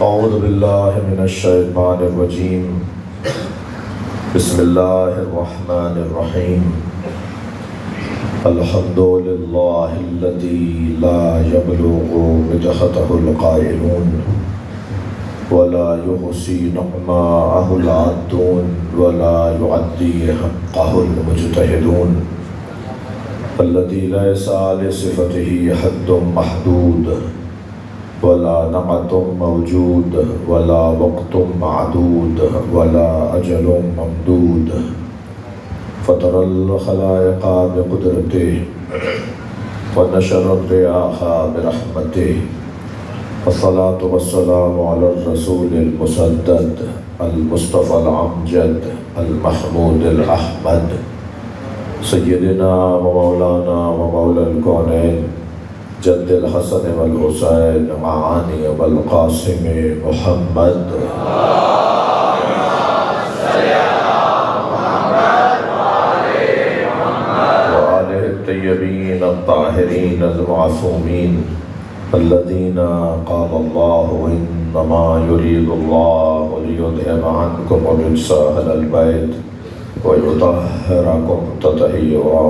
اعوذ باللہ من الشیطان الرجیم بسم اللہ الرحمن الرحیم الحمد للہ الذی لا یبلغ مدحتہ القائلون ولا یحصی نعماءہ العادون ولا یعدی حقہ المجتہدون الذی لیس لصفتہ حد محدود ولا نعت موجود ولا وقت معدود ولا أجل ممدود فطر الخلائق بقدرته ونشر الرياح برحمته والصلاة والسلام على الرسول المسدد المصطفى الأمجد المحمود الأحمد سيدنا ومولانا ومولى الكونين جد الحسن والحسین معانی والقاسم محمد وآلہ الطیبین الطاہرین المعصومین الذین قال اللہ انما یرید اللہ لیذہب عنکم الرجس اہل البیت ویطہرکم تطہیرا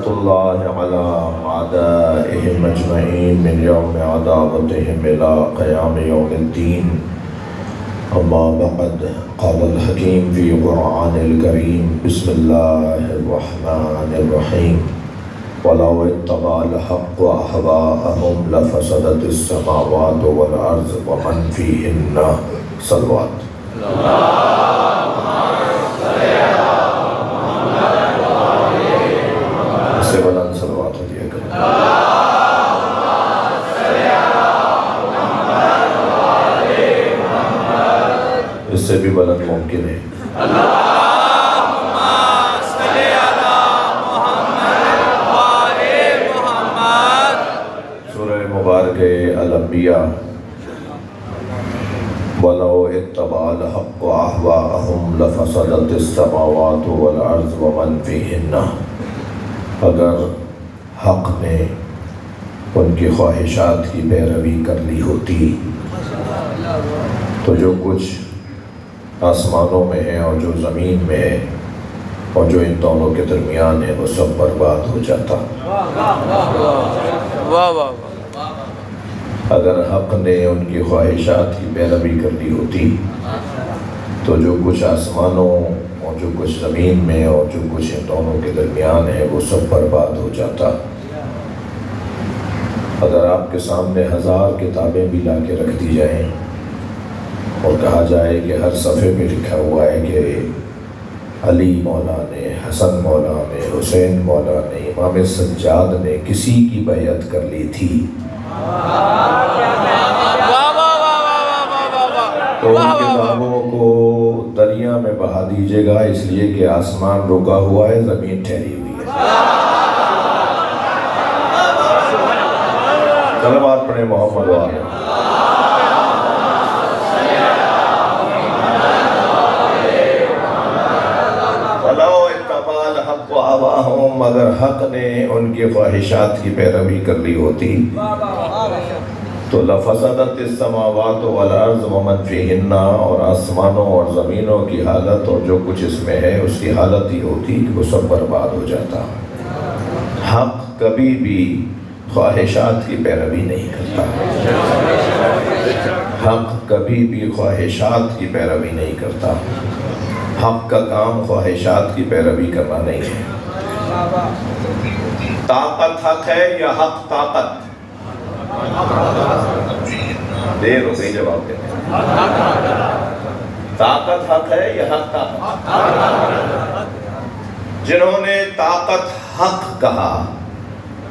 اللہ علی اعدائهم اجمعین من یوم عداوتهم الى قیام یوم الدین اما بعد قال الحکیم فی قرآن الکریم بسم اللہ الرحمن الرحیم ولو اتبع الحق اهواءهم لفسدت السماوات والارض ومن فیہن صلوات سے بلند صلوات دیا کریں اس سے بھی بلند ممکن ہے سورہ مبارکہ الانبیاء وَلَوْ اتَّبَعَ الْحَقُّ أَهْوَاءَهُمْ لَفَسَدَتِ السَّمَاوَاتُ وَالْأَرْضُ وَمَنْ فِيهِنَّ اگر حق نے ان کی خواہشات کی پیروی کر لی ہوتی تو جو کچھ آسمانوں میں ہے اور جو زمین میں ہے اور جو ان دونوں کے درمیان ہے وہ سب برباد ہو جاتا۔ اگر حق نے ان کی خواہشات کی پیروی کر لی ہوتی تو جو کچھ آسمانوں اور جو کچھ زمین میں اور جو کچھ ان دونوں کے درمیان ہے وہ سب برباد ہو جاتا۔ اگر آپ کے سامنے 1000 کتابیں بھی لا کے رکھ دی جائیں اور کہا جائے کہ ہر صفحے میں لکھا ہوا ہے کہ علی مولا نے، حسن مولا نے، حسین مولا نے، امام سجاد نے کسی کی بیعت کر لی تھی تو ان کتابوں کو دریا میں بہا دیجیے گا، اس لیے کہ آسمان رکا ہوا ہے، زمین ٹھہری ہوئی ہے۔ صلوات پڑھیں محمد والے۔ وَلَوْ اتَّبَعَ الْحَقُّ أَهْوَاءَهُمْ اگر حق نے ان کی خواہشات کی پیروی کر لی ہوتی تو لفسدت السماوات والارض ومن فیہن اور آسمانوں اور زمینوں کی حالت اور جو کچھ اس میں ہے اس کی حالت یہ ہوتی کہ وہ سب برباد ہو جاتا۔ حق کبھی بھی خواہشات کی پیروی نہیں کرتا، حق کبھی بھی خواہشات کی پیروی نہیں کرتا۔ حق کا کام خواہشات کی پیروی کرنا نہیں ہے۔ طاقت حق ہے یا حق طاقت؟ دیر ہو گئی جواب دیتے ہیں۔ طاقت حق ہے یا حق طاقت؟ جنہوں نے طاقت حق کہا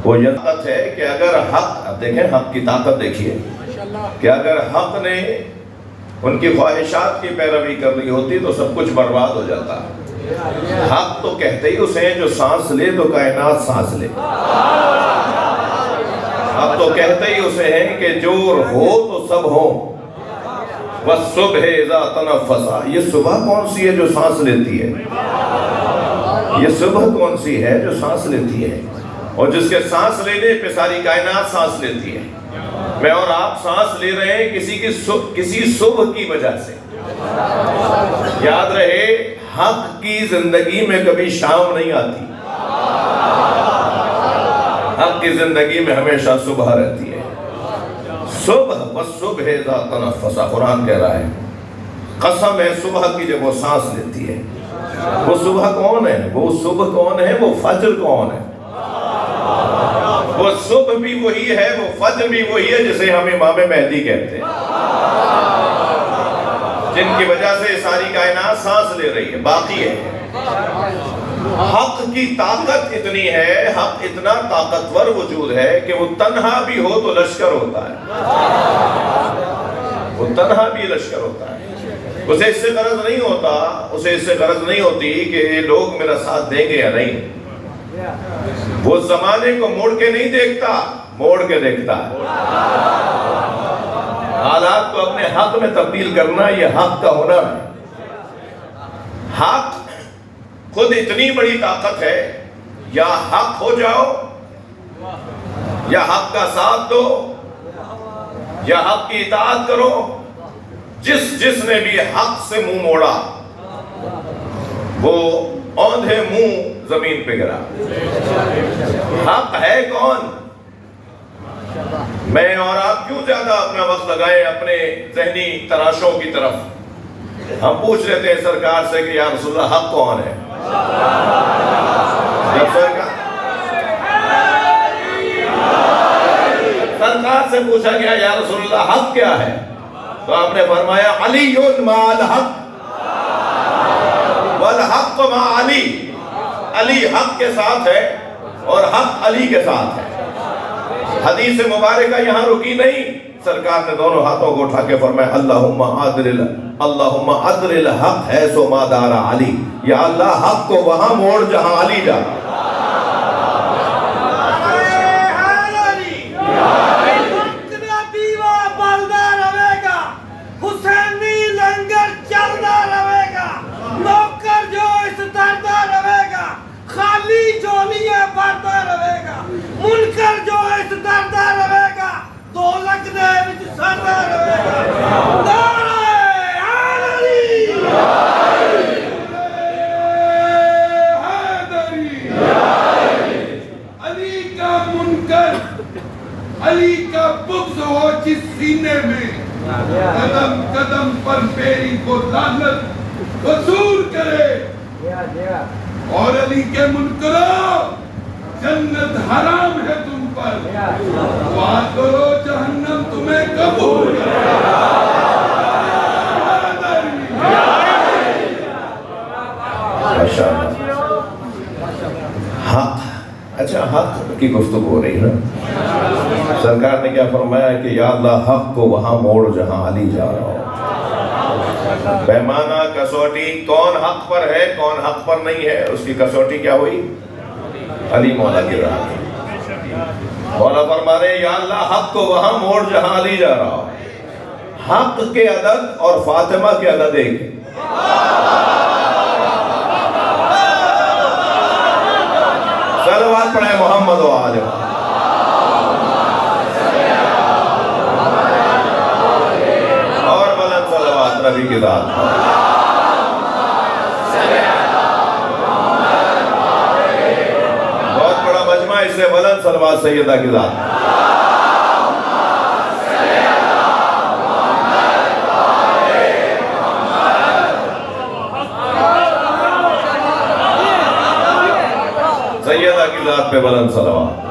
وہ یہ طاقت ہے کہ اگر حق، دیکھیں حق کی طاقت دیکھیے، کہ اگر حق نے ان کی خواہشات کی پیروی کر لی ہوتی تو سب کچھ برباد ہو جاتا۔ حق تو کہتے ہی اسے جو سانس لے تو کائنات سانس لے، اب تو کہتے ہی اسے ہیں کہ جو ہو تو سب ہو، وَالصُّبْحِ إِذَا تَنَفَّسَ، یہ صبح کون سی ہے جو سانس لیتی ہے؟ یہ صبح کون سی ہے جو سانس لیتی ہے، اور جس کے سانس لینے پہ ساری کائنات سانس لیتی ہے۔ میں اور آپ سانس لے رہے ہیں کسی صبح کی وجہ سے۔ یاد رہے، حق کی زندگی میں کبھی شام نہیں آتی، حق کی زندگی میں ہمیشہ صبح رہتی ہے۔ صبح والصبح اذا تنفس، قرآن کہہ رہا ہے، قسم ہے صبح کی جب وہ سانس لیتی ہے۔ وہ صبح کون ہے؟ وہ صبح کون ہے؟ وہ فجر کون ہے؟ وہ صبح بھی وہی ہے، وہ فجر بھی وہی ہے جسے ہم امام مہدی کہتے ہیں، جن کی وجہ سے ساری کائنات سانس لے رہی ہے، باقی ہے۔ حق کی طاقت اتنی ہے، حق اتنا طاقتور وجود ہے کہ وہ تنہا بھی ہو تو لشکر ہوتا ہے، وہ تنہا بھی لشکر ہوتا ہے۔ اسے اس سے غرض نہیں ہوتا، اسے اس سے غرض نہیں ہوتی کہ لوگ میرا ساتھ دیں گے یا نہیں۔ وہ زمانے کو موڑ کے نہیں دیکھتا، موڑ کے دیکھتا ہے۔ حالات کو اپنے حق میں تبدیل کرنا یہ حق کا ہنر ہے۔ حق خود اتنی بڑی طاقت ہے، یا حق ہو جاؤ، یا حق کا ساتھ دو، یا حق کی اطاعت کرو۔ جس نے بھی حق سے منہ موڑا وہ اوندھے منہ زمین پہ گرا۔ حق ہے کون؟ میں اور آپ کیوں زیادہ اپنا وقت لگائیں اپنے ذہنی تراشوں کی طرف؟ ہم پوچھ لیتے ہیں سرکار سے کہ یا رسول اللہ حق کون ہے؟ سرکار سے پوچھا گیا یا رسول اللہ حق کیا ہے؟ تو آپ نے فرمایا علی مع الحق والحق مع علی، علی حق کے ساتھ ہے اور حق علی کے ساتھ ہے۔ حدیث مبارکہ یہاں رکی نہیں، سرکار نے دونوں ہاتھوں کو اٹھا کے فرمایا اللہم عدل الحق حیث ما دار علی، یا اللہ حق کو وہاں موڑ جہاں علی جا۔ منکر جو اس دردہ رہے گا، دولت دے وچ سردہ رہے گا۔ نعرہ حیدری، حیدری، علی کا منکر، علی کا بغض ہو جس سینے میں، قدم قدم پر میری کو لعنت وصول کرے۔ اور علی کے منکروں، جنت حرام ہے تم پر، دعا کرو جہنم تمہیں قبول کرے۔ حق، اچھا حق کی گفتگو ہو رہی ہے نا۔ سرکار نے کیا فرمایا کہ یا اللہ حق کو وہاں موڑ جہاں علی جا رہا ہو۔ پیمانہ کسوٹی کون حق پر ہے کون حق پر نہیں ہے، اس کی کسوٹی کیا ہوئی؟ علی مولا کی راہ۔ مولا فرما رہے یا اللہ حق کو وہاں موڑ جہاں علی جا رہا ہو۔ حق کے عدد اور فاطمہ کے عدد ایک، صلوات پڑھیں محمد و آلہ۔ اور بلند صلوات نبی کی ذات پر۔ اس سے بلند صلوات سیدہ کی ذات۔ سیدہ کی ذات پہ بلند صلوات۔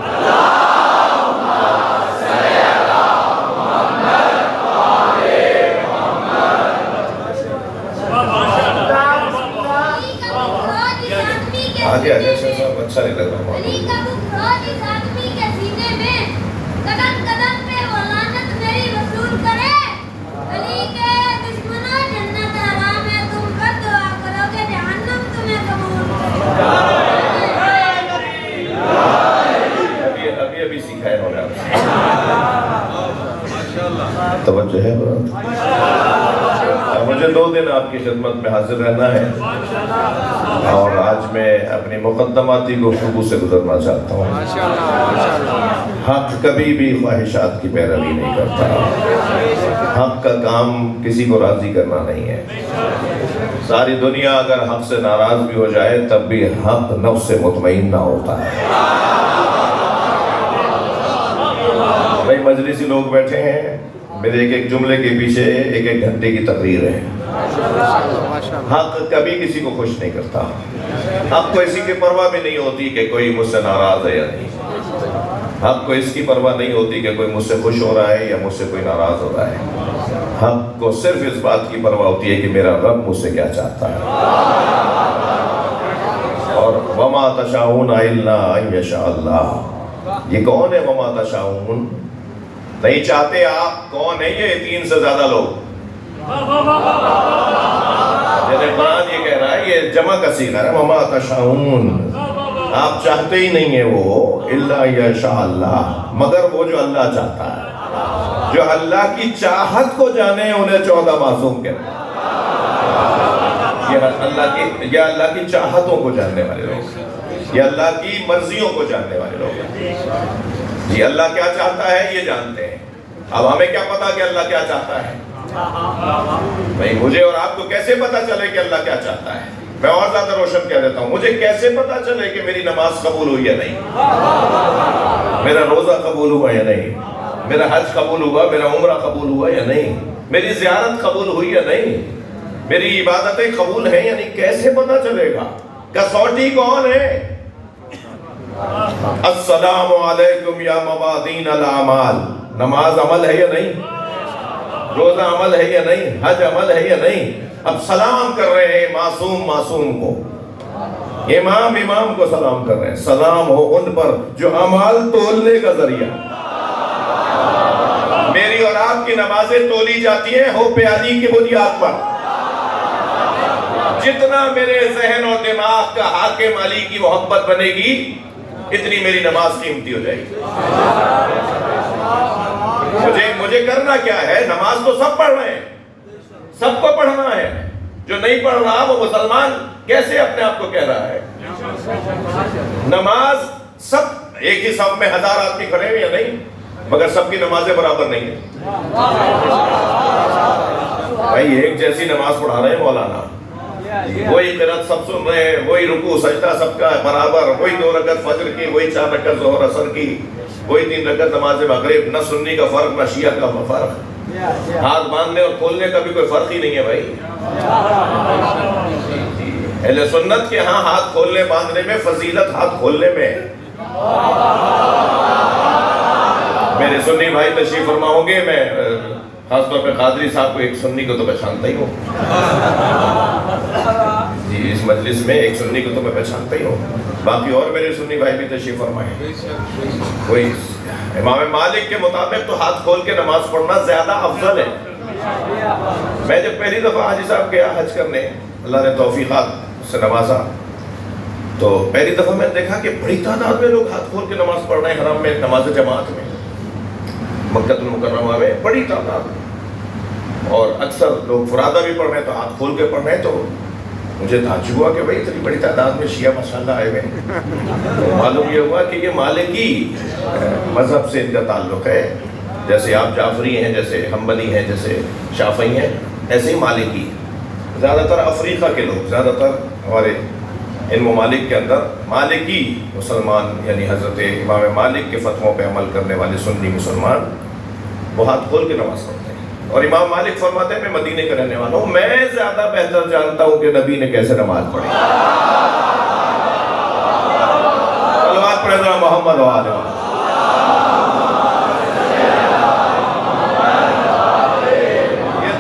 آگے آگے صاحب اچھا نہیں لگ رہا۔ اس آدمی کے سینے میں قدم قدم پہ وہ لعنت میری وصول کرے۔ علی کے دشمنوں، جنت حرام ہے، تم کر دعا کرو کہ جہنم تمہیں قبول کرے۔ ابھی سیکھا ہے انہوں نے۔ توجہ ہے برات؟ مجھے 2 دن آپ کی خدمت میں حاضر رہنا ہے۔ اور آج میں اپنی مقدماتی گفتگو سے گزرنا چاہتا ہوں۔ حق کبھی بھی خواہشات کی پیروی نہیں کرتا، حق کا کام کسی کو راضی کرنا نہیں ہے۔ ساری دنیا اگر حق سے ناراض بھی ہو جائے تب بھی حق نفس سے مطمئن نہ ہوتا ہے۔ بھائی مجلسی لوگ بیٹھے ہیں، میرے ایک ایک جملے کے پیچھے ایک ایک گھنٹے کی تقریر ہے۔ حق کبھی کسی کو خوش نہیں کرتا، حق کو اسی کی پرواہ بھی نہیں ہوتی کہ کوئی مجھ سے ناراض ہے یا نہیں، حق کو اس کی پرواہ نہیں ہوتی کہ کوئی مجھ سے خوش ہو رہا ہے یا مجھ سے کوئی ناراض ہو رہا ہے۔ حق کو صرف اس بات کی پرواہ ہوتی ہے کہ میرا رب مجھ سے کیا چاہتا ہے۔ اور وَمَا تَشَاءُونَ إِلَّا أَن يَشَاءَ اللَّهُ، یہ کون ہے وَمَا تَشَاءُونَ؟ نہیں چاہتے آپ کون ہے؟ یہ 3 سے زیادہ لوگ، جیسے قرآن یہ کہہ رہا ہے، یہ جمع کا صیغہ ہے، وَمَا تَشَاءُونَ، آپ چاہتے ہی نہیں ہیں وہ إِلَّا يَشَاءَ اللَّهُ، مگر وہ جو اللہ چاہتا ہے۔ جو اللہ کی چاہت کو جانے انہیں 14 معصوم کہتے ہیں۔ یہ اللہ کی چاہتوں کو جاننے والے لوگ، یہ اللہ کی مرضیوں کو جاننے والے لوگ۔ جی اللہ کیا چاہتا ہے یہ جانتے ہیں، اب ہمیں کیا پتا کہ اللہ کیا چاہتا ہے؟ بھائی مجھے اور آپ کو کیسے پتا چلے کہ اللہ کیا چاہتا ہے؟ میں اور زیادہ روشن کہہ دیتا ہوں، مجھے کیسے پتا چلے کہ میری نماز قبول ہوئی یا نہیں، میرا روزہ قبول ہوا یا نہیں، میرا حج قبول ہوا، میرا عمرہ قبول ہوا یا نہیں، میری زیارت قبول ہوئی یا نہیں، میری عبادتیں قبول ہیں یا نہیں، کیسے پتا چلے گا؟ کسوٹی کون ہے؟ السلام علیکم یا موازین الاعمال، نماز عمل ہے یا نہیں، روزہ عمل ہے یا نہیں، حج عمل ہے یا نہیں؟ اب سلام کر رہے ہیں معصوم کو، امام کو سلام کر رہے ہیں، سلام ہو ان پر جو اعمال تولنے کا ذریعہ۔ میری اور آپ کی نمازیں تولی جاتی ہیں ہو پیاری کی بنیاد پر، جتنا میرے ذہن اور دماغ کا حاکم علی کی محبت بنے گی اتنی میری نماز قیمتی ہو جائے گی۔ مجھے کرنا کیا ہے؟ نماز تو سب پڑھ رہے ہیں، سب کو پڑھنا ہے، جو نہیں پڑھ رہا وہ مسلمان کیسے اپنے آپ کو کہہ رہا ہے؟ نماز سب ایک ہی صف میں 1000 آدمی کھڑے ہیں یا نہیں، مگر سب کی نمازیں برابر نہیں ہیں۔ بھائی ایک جیسی نماز پڑھا رہے ہیں مولانا، وہی قرات سب سن رہے ہیں، وہی رکوع سجدہ سب کا برابر، وہی 2 رکعت فجر کی، وہی 4 رکعت ظہر اثر کی، وہی 3 رکعت نماز مغرب، نہ سنی کا فرق نہ شیعہ کا فرق، ہاتھ باندھنے اور کھولنے کا بھی کوئی فرق ہی نہیں ہے بھائی۔ اہل سنت کے ہاں ہاتھ کھولنے باندھنے میں فضیلت ہاتھ کھولنے میں ہے۔ میرے سنی بھائی تشریف فرما ہوں گے، میں خاص طور پہ قادری صاحب کو ایک سنی کو تو پہچانتا ہی ہوں جی، اس مجلس میں ایک سنی کو تو میں پہچانتا ہی ہوں، باقی اور میرے سنی بھائی بھی تشریف فرمائیں۔ کوئی امام مالک کے مطابق تو ہاتھ کھول کے نماز پڑھنا زیادہ افضل ہے۔ میں جب پہلی دفعہ حاجی صاحب گیا حج کرنے، اللہ نے توفیقات سے نوازا، تو پہلی دفعہ میں نے دیکھا کہ بڑی تعداد میں لوگ ہاتھ کھول کے نماز پڑھ رہے ہیں، حرم میں نماز جماعت میں، مکہ المکرمہ میں بڑی تعداد، اور اکثر لوگ فرادہ بھی پڑھ رہے ہیں تو ہاتھ کھول کے پڑھ رہے ہیں۔ تو مجھے تعجب ہوا کہ بھائی اتنی بڑی تعداد میں شیعہ ماشاءاللہ آئے ہوئے ہیں۔ معلوم یہ ہوا کہ یہ مالکی مذہب سے ان کا تعلق ہے، جیسے آپ جعفری ہیں، جیسے حنبلی ہیں، جیسے شافعی ہیں، ایسے ہی مالکی۔ زیادہ تر افریقہ کے لوگ، زیادہ تر ہمارے ان ممالک کے اندر مالکی مسلمان، یعنی حضرت امام مالک کے فتووں پہ عمل کرنے والے سنی مسلمان، وہ ہاتھ کھول کے نماز پڑھتے ہیں۔ اور امام مالک فرماتے ہیں میں مدینے کا رہنے والا ہوں، میں زیادہ بہتر جانتا ہوں کہ نبی نے کیسے نماز پڑھی۔ صلوات پڑھیں ذرا محمد و آل محمد۔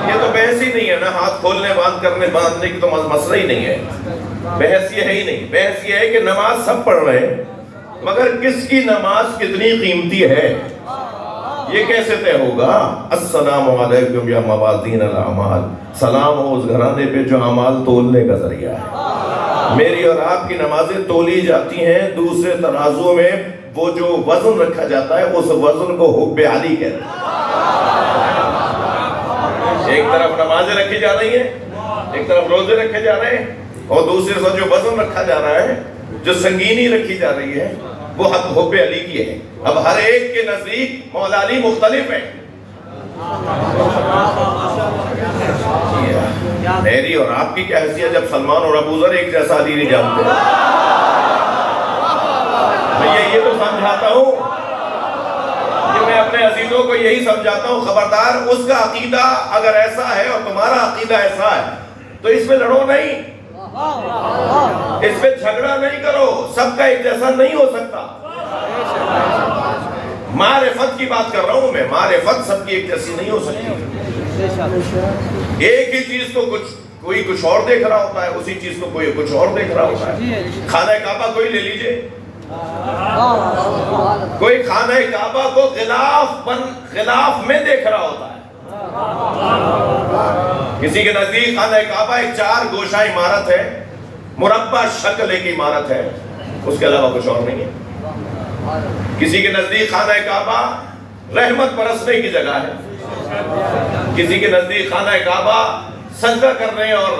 یہ تو بحث ہی نہیں ہے نا، ہاتھ کھولنے باندھنے کی تو مسئلہ ہی نہیں ہے، بحث یہ ہے ہی نہیں۔ بحث یہ ہے کہ نماز سب پڑھ رہے ہیں، مگر کس کی نماز کتنی قیمتی ہے یہ کیسے طے ہوگا؟ السلام علیکم یا موازین الاعمال، سلام ہو اس گھرانے پہ جو اعمال تولنے کا ذریعہ ہے۔ میری اور آپ کی نمازیں تولی جاتی ہیں، دوسرے ترازو میں وہ جو وزن رکھا جاتا ہے اس وزن کو حب علی کہتے ہیں۔ ایک طرف نمازیں رکھی جا رہی ہیں، ایک طرف روزے رکھے جا رہے ہیں، اور دوسری طرف جو وزن رکھا جا رہا ہے، جو سنگینی رکھی جا رہی ہے، وہ حب علی کی ہے۔ اب ہر ایک کے نزدیک مولا علی مختلف ہے۔ میری اور آپ کی کیا حیثیت جب سلمان اور ابو ذر ایک جیسا علی نہیں جانتے؟ میں یہ تو سمجھاتا ہوں کہ میں اپنے عزیزوں کو یہی سمجھاتا ہوں، خبردار اس کا عقیدہ اگر ایسا ہے اور تمہارا عقیدہ ایسا ہے تو اس میں لڑو نہیں، اس پہ جھگڑا نہیں کرو، سب کا ایک جیسا نہیں ہو سکتا۔ معرفت کی بات کر رہا ہوں میں، معرفت سب کی ایک جیسی نہیں ہو سکتی۔ ایک ہی چیز کو کوئی کچھ اور دیکھ رہا ہوتا ہے، اسی چیز کو کوئی کچھ اور دیکھ رہا ہوتا ہے۔ خانہ کعبہ کوئی لے لیجئے، کوئی خانہ کعبہ کو غلاف میں دیکھ رہا ہوتا ہے۔ کسی کے نزدیک خانہ کعبہ ایک 4 گوشہ عمارت ہے، مربع شکل ایک عمارت ہے، اس کے علاوہ کچھ اور نہیں ہے۔ کسی کے نزدیک خانہ کعبہ رحمت برسنے کی جگہ ہے، کسی کے نزدیک خانہ کعبہ سجدہ کرنے اور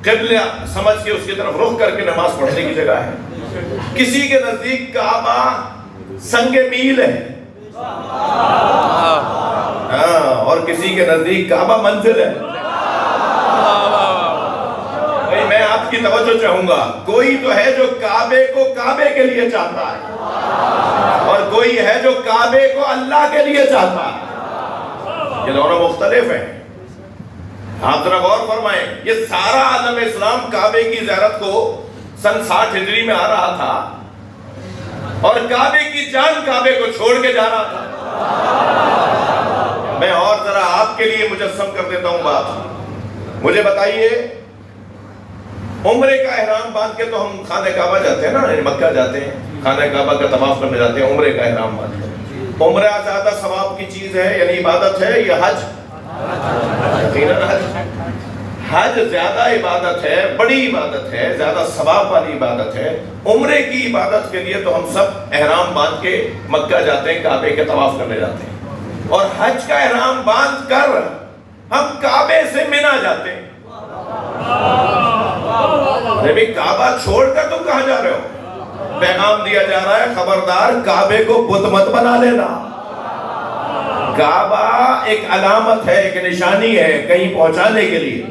قبلہ سمجھ کے اس کی طرف رخ کر کے نماز پڑھنے کی جگہ ہے، کسی کے نزدیک کعبہ سنگ میل ہے، اور کسی کے نزدیک کعبہ منزل ہے۔ میں آپ کی توجہ چاہوں گا، کوئی تو ہے جو کعبے کو کعبے کے لیے چاہتا ہے، اور کوئی ہے جو کعبے کو اللہ کے لیے چاہتا ہے۔ یہ دونوں مختلف ہیں۔ آپ ذرا غور فرمائیں، یہ سارا عالم اسلام کعبے کی زیارت کو سن 60 ہجری میں آ رہا تھا، اور کعبے کی جان کعبے کو چھوڑ کے جا رہا تھا۔ میں اور ذرا آپ کے لیے مجسم کر دیتا ہوں بات۔ مجھے بتائیے، عمرے کا احرام باندھ کے تو ہم خانہ کعبہ جاتے ہیں نا، مکہ جاتے ہیں، خانہ کعبہ کا طواف کرنے جاتے ہیں، عمرے کا احرام باندھ کے۔ عمرہ زیادہ ثواب کی چیز ہے، یعنی عبادت ہے، یا حج؟ حج زیادہ عبادت ہے، بڑی عبادت ہے، زیادہ ثواب والی عبادت ہے۔ عمرے کی عبادت کے لیے تو ہم سب احرام باندھ کے مکہ جاتے ہیں، کعبے کے طواف کرنے جاتے ہیں، اور حج کا احرام باندھ کر ہم کعبے سے منا جاتے ہیں۔ ارے کعبہ چھوڑ کر تم کہاں جا رہے ہو؟ پیغام دیا جا رہا ہے، خبردار کعبے کو بت مت بنا لینا۔ کعبہ ایک علامت ہے، ایک نشانی ہے کہیں پہنچانے کے لیے۔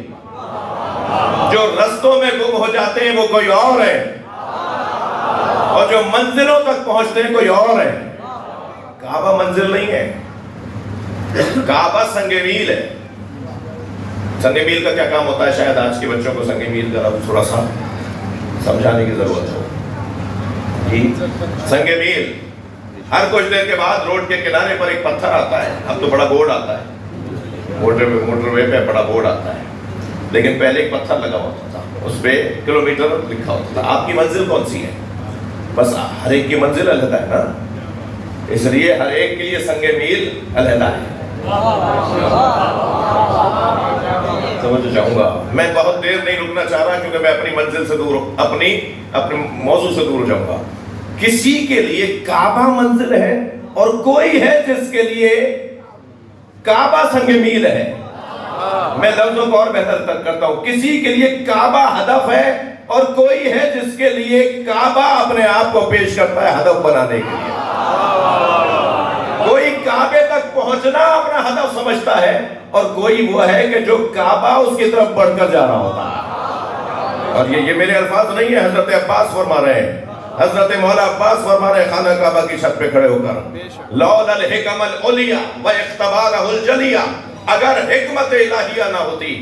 جو رستوں میں گم ہو جاتے ہیں وہ کوئی اور ہے، اور جو منزلوں تک پہنچتے ہیں کوئی اور ہے۔ کعبہ منزل نہیں ہے، کعبہ سنگ میل ہے۔ سنگ میل کا کیا کام ہوتا ہے؟ شاید آج کے بچوں کو سنگ میل کا تھوڑا سا سمجھانے کی ضرورت ہے۔ جی، سنگ میل ہر کچھ دیر کے بعد روڈ کے کنارے پر ایک پتھر آتا ہے، اب تو بڑا بورڈ آتا ہے، موٹر وے پہ بڑا بورڈ آتا ہے، لیکن پہلے ایک پتھر لگا ہوتا تھا، اس پہ کلومیٹر لکھا ہوتا تھا۔ آپ کی منزل کون سی ہے؟ بس ہر ایک کی منزل علیحدہ ہے نا، اس لیے ہر ایک کے لیے سنگ میل علیحدہ ہے۔ سمجھ چاہوں گا، میں بہت دیر نہیں رکنا چاہ رہا کیونکہ میں اپنی منزل سے دور، اپنے موضوع سے دور جاؤں گا۔ کسی کے لیے کعبہ منزل ہے، اور کوئی ہے جس کے لیے کعبہ سنگ میل ہے۔ میں لفظوں کو اور بہتر تک کرتا ہوں، کسی کے لیے کعبہ ہدف ہے، اور کوئی ہے جس کے لیے کعبہ اپنے آپ کو پیش کرتا ہے ہدف بنانے کے لیے۔ کوئی کعبے تک پہنچنا اپنا ہدف سمجھتا ہے، اور کوئی وہ ہے کہ جو کعبہ اس کی طرف بڑھ کر جا رہا ہوتا ہے۔ اور یہ میرے الفاظ نہیں ہیں، حضرت عباس فرما رہے ہیں، حضرت مولا عباس فرما رہے ہیں خانہ کعبہ کی چھت پہ کھڑے ہو کر، لولا الحکم العلیہ واختبارہ الجلیہ، اگر حکمت الہیہ نہ ہوتی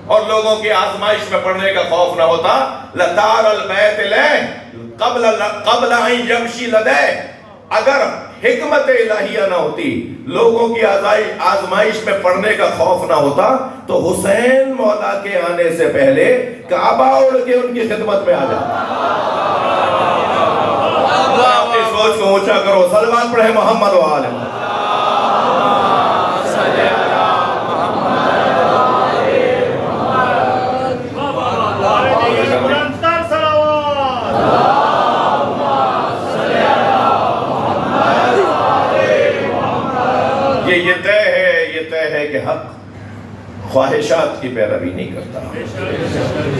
اور لوگوں کی آزمائش میں پڑنے کا خوف نہ ہوتا، لطار البیت لہ قبل ان یمشی لدہ، اگر حکمت الہیہ نہ ہوتی، لوگوں کی آزمائش میں پڑنے کا خوف نہ ہوتا، تو حسین مولا کے آنے سے پہلے کعبہ اڑ کے ان کی خدمت میں آ جاتا۔ اپنی سوچ کو اونچا کرو، صلوات پڑھے محمد و آل محمد۔ یہ طے ہے کہ حق خواہشات کی پیروی نہیں کرتا،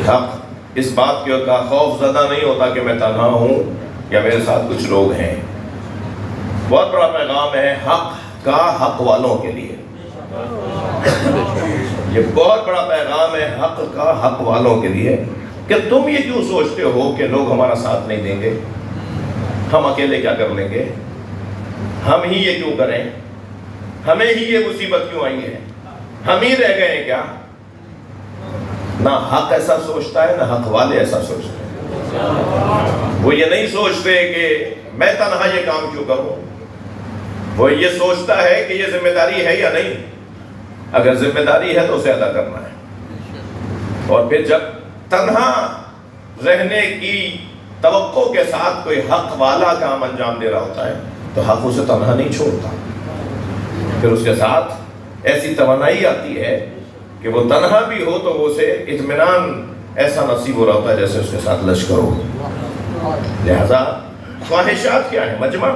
حق اس بات کا خوف زدہ نہیں ہوتا کہ میں تنہا ہوں یا میرے ساتھ کچھ لوگ ہیں۔ بہت بڑا پیغام ہے حق کا حق والوں کے لیے۔ یہ بہت بڑا پیغام ہے حق کا حق والوں کے لیے کہ تم یہ کیوں سوچتے ہو کہ لوگ ہمارا ساتھ نہیں دیں گے، ہم اکیلے کیا کر لیں گے، ہم ہی یہ کیوں کریں، ہمیں ہی یہ مصیبت کیوں آئی ہے، ہم ہی رہ گئے ہیں کیا؟ نہ حق ایسا سوچتا ہے، نہ حق والے ایسا سوچتے ہیں۔ وہ یہ نہیں سوچتے کہ میں تنہا یہ کام کیوں کروں، وہ یہ سوچتا ہے کہ یہ ذمہ داری ہے یا نہیں، اگر ذمہ داری ہے تو اسے ادا کرنا ہے۔ اور پھر جب تنہا رہنے کی توقع کے ساتھ کوئی حق والا کام انجام دے رہا ہوتا ہے تو حق اسے تنہا نہیں چھوڑتا، پھر اس کے ساتھ ایسی توانائی آتی ہے کہ وہ تنہا بھی ہو تو وہ اسے اطمینان ایسا نصیب ہو رہا ہوتا ہے جیسے اس کے ساتھ لشکر ہو۔ لہذا خواہشات کیا ہے؟ مجمع۔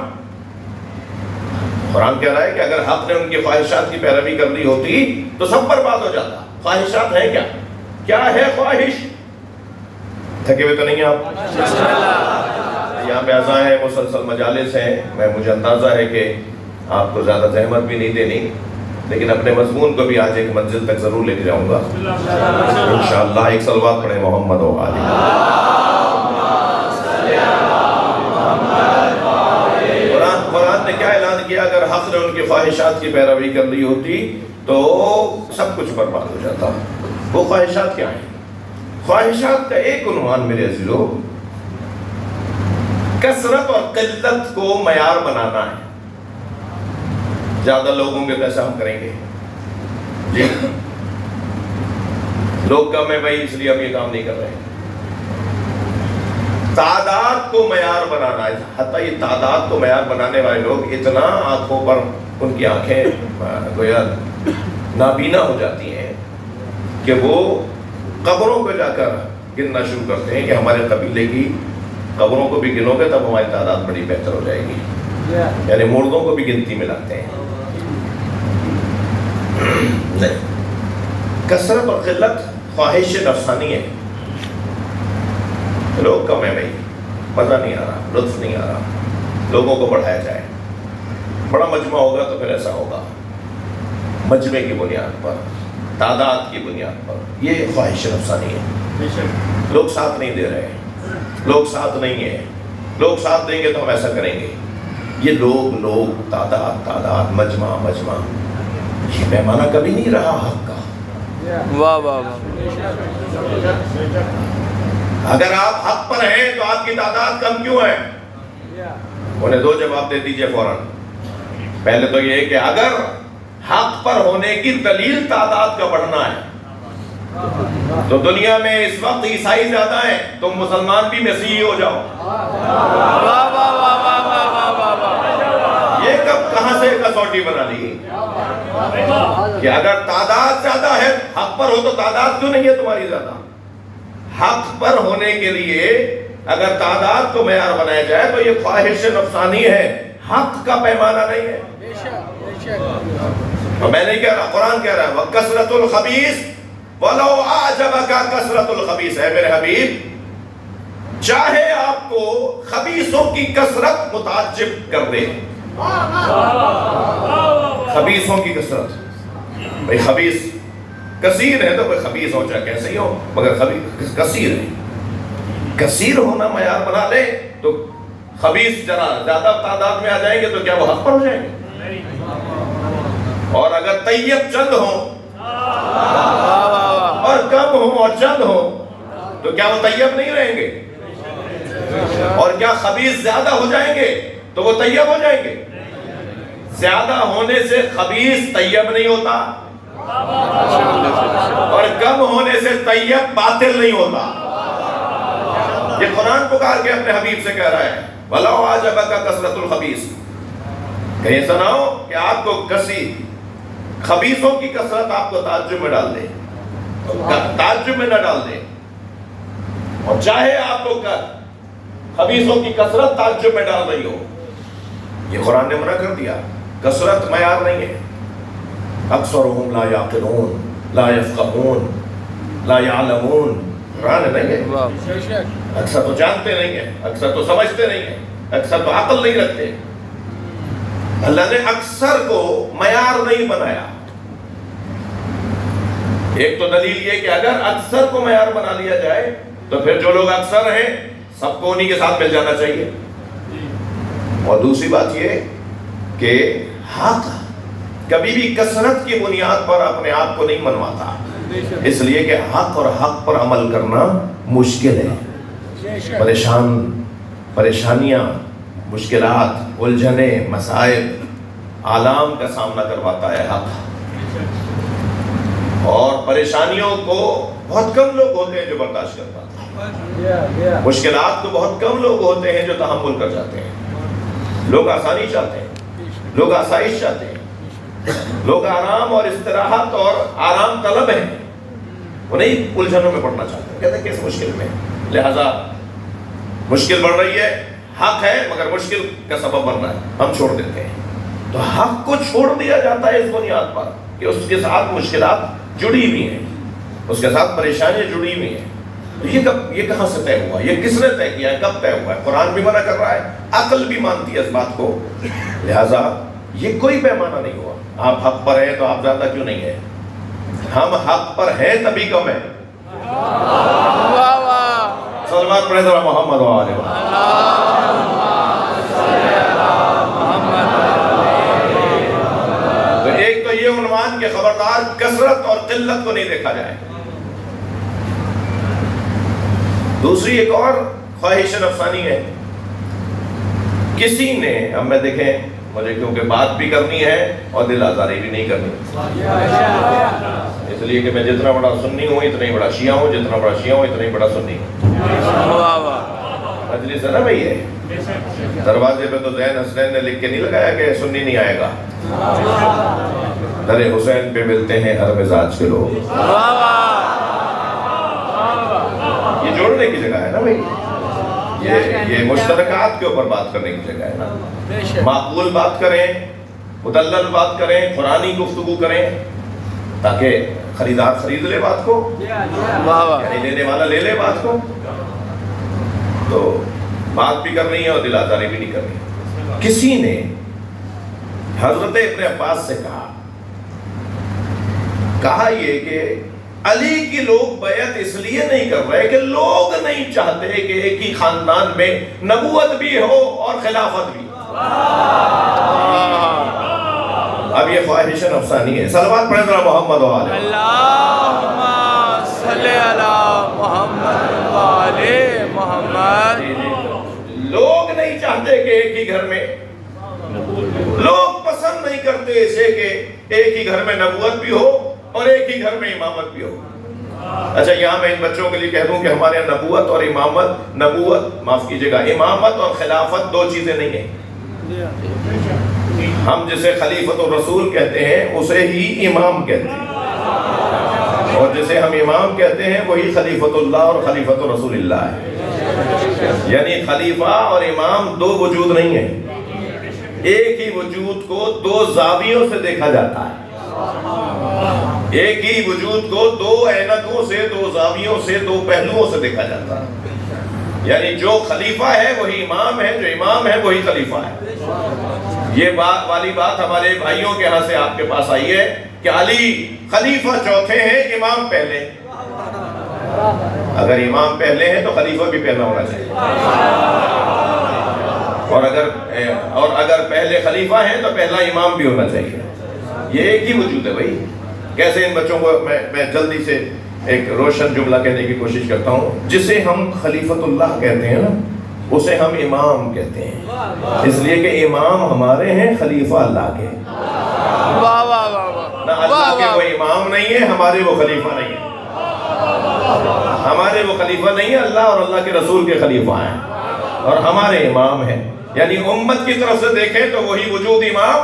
قرآن کہہ رہا ہے کہ اگر حق نے ان کی خواہشات کی پیروی کر لی ہوتی تو سب برباد ہو جاتا۔ خواہشات ہیں کیا؟ کیا ہے خواہش؟ تھکے ہوئے تو نہیں آپ؟ یہاں پہ اذان ہے، مسلسل مجالس ہیں، مجھے اندازہ ہے کہ آپ کو زیادہ زحمت بھی نہیں دینی، لیکن اپنے مضمون کو بھی آج ایک منزل تک ضرور لے کے جاؤں گا انشاءاللہ۔ ایک صلوات پڑھیں محمد و آلہ۔ قرآن نے کیا اعلان کیا؟ اگر حق نے ان کی خواہشات کی پیروی کر لی ہوتی تو سب کچھ برباد ہو جاتا۔ وہ خواہشات کیا ہیں؟ خواہشات کا ایک عنوان میرے عزیزو کثرت اور قلت کو معیار بنانا ہے۔ زیادہ لوگ ہوں گے تو ایسا ہم کریں گے، جی لوگ کم ہیں بھائی اس لیے ہم یہ کام نہیں کر رہے۔ تعداد کو معیار بنانا ہے، حتیٰ یہ تعداد کو معیار بنانے والے لوگ اتنا آنکھوں پر ان کی آنکھیں گویا نابینا ہو جاتی ہیں کہ وہ قبروں پہ جا کر گننا شروع کرتے ہیں کہ ہمارے قبیلے کی قبروں کو بھی گنو گے تب ہماری تعداد بڑی بہتر ہو جائے گی، یعنی مردوں کو بھی گنتی میں لاتے ہیں۔ نہیں، کثرت اور قلت خواہش نفسانی ہے۔ لوگ کم ہیں بھائی، مزہ نہیں آ رہا، لطف نہیں آ رہا، لوگوں کو بڑھایا جائے۔ بڑا مجمع ہوگا تو پھر ایسا ہوگا، مجمع کی بنیاد پر، تعداد کی بنیاد پر، یہ خواہش نفسانی ہے۔ لوگ ساتھ نہیں دے رہے، لوگ ساتھ نہیں ہیں، لوگ ساتھ دیں گے تو ہم ایسا کریں گے۔ یہ لوگ تعداد مجمع یہ پیمانہ کبھی نہیں رہا حق کا۔ واہ واہ واہ۔ اگر آپ حق پر ہیں تو آپ کی تعداد کم کیوں ہے؟ انہیں دو جواب دے دیجئے فوراً۔ پہلے تو یہ کہ اگر حق پر ہونے کی دلیل تعداد کا بڑھنا ہے تو دنیا میں اس وقت عیسائی زیادہ ہیں، تم مسلمان بھی مسیحی ہو جاؤ۔ یہ کب کہاں سے کسوٹی بنا لی کہ اگر تعداد زیادہ ہے حق پر ہو تو تعداد کیوں نہیں ہے تمہاری زیادہ؟ حق پر ہونے کے لیے اگر تعداد کو معیار بنایا جائے تو یہ خواہش نفسانی ہے، حق کا پیمانہ نہیں ہے۔ اور میں نہیں کہہ رہا، قرآن کہہ رہا ہے وَكَثْرَةُ الْخَبِيثِ وَلَوْ أَعْجَبَكَ كَثْرَةُ الْخَبِيثِ۔ ہے میرے حبیب، چاہے آپ کو خبیثوں کی کثرت متعجب کر دے، خبیثوں کی کثرت، بھئی خبیث کثیر ہے تو کوئی خبیث ہو چاہے کیسے ہی ہو، مگر خبیث کثیر ہے۔ کثیر ہونا معیار بنا لے تو خبیث زیادہ تعداد میں آ جائیں گے تو کیا وہ حق پر ہو جائیں گے؟ اور اگر طیب چند ہوں اور کم ہوں اور چند ہوں تو کیا وہ طیب نہیں رہیں گے؟ اور کیا خبیث زیادہ ہو جائیں گے تو وہ طیب ہو جائیں گے؟ زیادہ ہونے سے خبیث طیب نہیں ہوتا اور کم ہونے سے طیب باطل نہیں ہوتا۔ یہ قرآن پکار کے اپنے حبیب سے کہہ رہا ہے وَلَوْ أَعْجَبَكَ كَثْرَةُ الْخَبِيثِ۔ کہیں سناؤ کہ آپ کو خبیثوں کی کثرت آپ کو تعجب میں ڈال دے، تعجب میں نہ ڈال دے، اور چاہے آپ کو خبیثوں کی کثرت تعجب میں ڈال رہی ہو، یہ قرآن نے منع کر دیا۔ کثرت معیار نہیں ہے۔ اکثرهم لا یعقلون لا یفقہون لا یعلمون، قرآن ہے نہیں ہے. اکثر تو جانتے نہیں ہیں, اکثر تو سمجھتے نہیں ہیں, اکثر تو عقل نہیں رکھتے. اللہ نے اکثر کو معیار نہیں بنایا. ایک تو دلیل یہ کہ اگر اکثر کو معیار بنا لیا جائے تو پھر جو لوگ اکثر ہیں سب کو انہی کے ساتھ مل جانا چاہیے. اور دوسری بات یہ کہ حق کبھی بھی کثرت کی بنیاد پر اپنے آپ کو نہیں منواتا, اس لیے کہ حق اور حق پر عمل کرنا مشکل ہے. پریشانیاں, مشکلات, الجھنیں, مسائل, آلام کا سامنا کرواتا ہے حق. اور پریشانیوں کو بہت کم لوگ ہوتے ہیں جو برداشت کر پاتے ہیں. مشکلات کو بہت کم لوگ ہوتے ہیں جو تحمل کر جاتے ہیں. لوگ آسانی چاہتے ہیں, لوگ آسائش چاہتے ہیں, لوگ آرام اور استراحت اور آرام طلب ہیں, وہ نہیں الجھنوں میں پڑنا چاہتے. کہتے ہیں کس مشکل میں, لہذا مشکل بڑھ رہی ہے, حق ہے مگر مشکل کا سبب بن رہا ہے, ہم چھوڑ دیتے ہیں. تو حق کو چھوڑ دیا جاتا ہے اس بنیاد پر کہ اس کے ساتھ مشکلات جڑی ہوئی ہیں, اس کے ساتھ پریشانیاں جڑی ہوئی ہیں. تو یہ کہاں سے طے ہوا, یہ کس نے طے کیا ہے, کب طے ہوا ہے؟ قرآن بھی منع کر رہا ہے, عقل بھی مانتی ہے اس بات کو. لہذا یہ کوئی پیمانہ نہیں ہوا. آپ حق پر ہیں تو آپ زیادہ کیوں نہیں ہیں؟ ہم حق پر ہیں تبھی کم ہیں. صلوات پڑھیں ذرا محمد و آلہ محمد. تو ایک تو یہ عنوان کہ خبردار کثرت اور قلت کو نہیں دیکھا جائے. دوسری ایک اور خواہش نفسانی ہے. کسی نے, اب میں دیکھیں مجھے کیونکہ بات بھی کرنی ہے اور دل آزاری بھی نہیں کرنی, اس لیے کہ میں جتنا بڑا سنی ہوں اتنا ہی بڑا شیعہ ہوں, جتنا بڑا شیعہ ہوں اتنا ہی بڑا سنی ہوں. مجلس ہے نا بھئی, ہے دروازے پہ تو زین حسین نے لکھ کے نہیں لگایا کہ سنی نہیں آئے گا. در حسین پہ ملتے ہیں ہر مزاج کے لوگ. یہ جوڑنے کی جگہ ہے نا بھئی, یہ مشترکات کے اوپر بات کرنے کی جگہ ہے نا. معقول بات کریں, مدلل بات کریں, قرآنی گفتگو کریں تاکہ خریدار خرید لے بات کو, یعنی لینے والا لے لے بات کو. تو بات بھی کرنی ہے اور دل آزاری بھی نہیں کرنی. کسی نے حضرت ابن عباس سے کہا یہ کہ علی کی لوگ بیعت اس لیے نہیں کر رہے کہ لوگ نہیں چاہتے کہ ایک ہی خاندان میں نبوت بھی ہو اور خلافت بھی. اب یہ خواہش نفسانی ہے. صلوات پڑھیں ذرا محمد و آلہ. اللہم صلی علی محمد و آلہ محمد. لوگ نہیں چاہتے کہ ایک ہی گھر میں, لوگ پسند نہیں کرتے اسے کہ ایک ہی گھر میں نبوت بھی ہو اور ایک ہی گھر میں امامت بھی ہو. اچھا یہاں میں ان بچوں کے لیے کہہ دوں کہ ہمارے یہاں نبوت اور امامت, نبوت معاف کیجئے گا, امامت اور خلافت دو چیزیں نہیں ہیں. ہم جسے خلیفۃ الرسول کہتے ہیں اسے ہی امام کہتے ہیں, اور جسے ہم امام کہتے ہیں وہی خلیفۃ اللہ اور خلیفۃ رسول اللہ ہے. یعنی خلیفہ اور امام دو وجود نہیں ہیں, ایک ہی وجود کو دو زاویوں سے دیکھا جاتا ہے. ایک ہی وجود کو دو عینکوں سے, دو زاویوں سے, دو پہلوؤں سے دیکھا جاتا ہے. یعنی جو خلیفہ ہے وہی امام ہے, جو امام ہے وہی خلیفہ ہے. یہ بات والی بات ہمارے بھائیوں کے ہاں سے آپ کے پاس آئی ہے کہ علی خلیفہ چوتھے ہیں, امام پہلے. اگر امام پہلے ہیں تو خلیفہ بھی پہلا ہونا چاہیے, اور اگر پہلے خلیفہ ہیں تو پہلا امام بھی ہونا چاہیے. یہ ایک ہی وجود ہے بھائی. کیسے ان بچوں کو میں جلدی سے ایک روشن جملہ کہنے کی کوشش کرتا ہوں. جسے ہم خلیفۃ اللہ کہتے ہیں نا اسے ہم امام کہتے ہیں, اس لیے کہ امام ہمارے ہیں, خلیفہ اللہ کے. نہ اللہ کے وہ امام نہیں ہے, ہمارے وہ خلیفہ نہیں ہے. ہمارے وہ خلیفہ نہیں ہے, اللہ اور اللہ کے رسول کے خلیفہ ہیں اور ہمارے امام ہیں. یعنی امت کی طرف سے دیکھیں تو وہی وجود امام,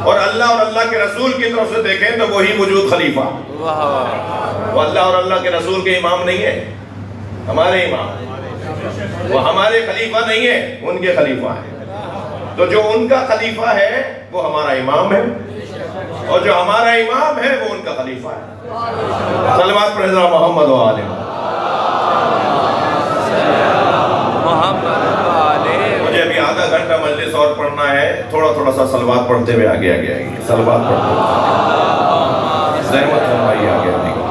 اور اللہ اور اللہ کے رسول کی طرف سے دیکھیں تو وہی وجود خلیفہ. وہ اللہ اور اللہ کے رسول کے امام نہیں ہے, ہمارے امام. وہ ہمارے خلیفہ نہیں ہے, ان کے خلیفہ ہیں. تو جو ان کا خلیفہ ہے وہ ہمارا امام ہے, اور جو ہمارا امام ہے وہ ان کا خلیفہ ہے. صلوات پڑھیں ذرا محمد و آلہ. محمد والے مجھے ابھی آدھا گھنٹہ مجلس اور پڑھنا ہے، تھوڑا تھوڑا سا صلوات پڑھتے ہوئے آگے آگے آئیے، صلوات پڑھتے ہوئے زحمت فرمائیے آگے آنے کا،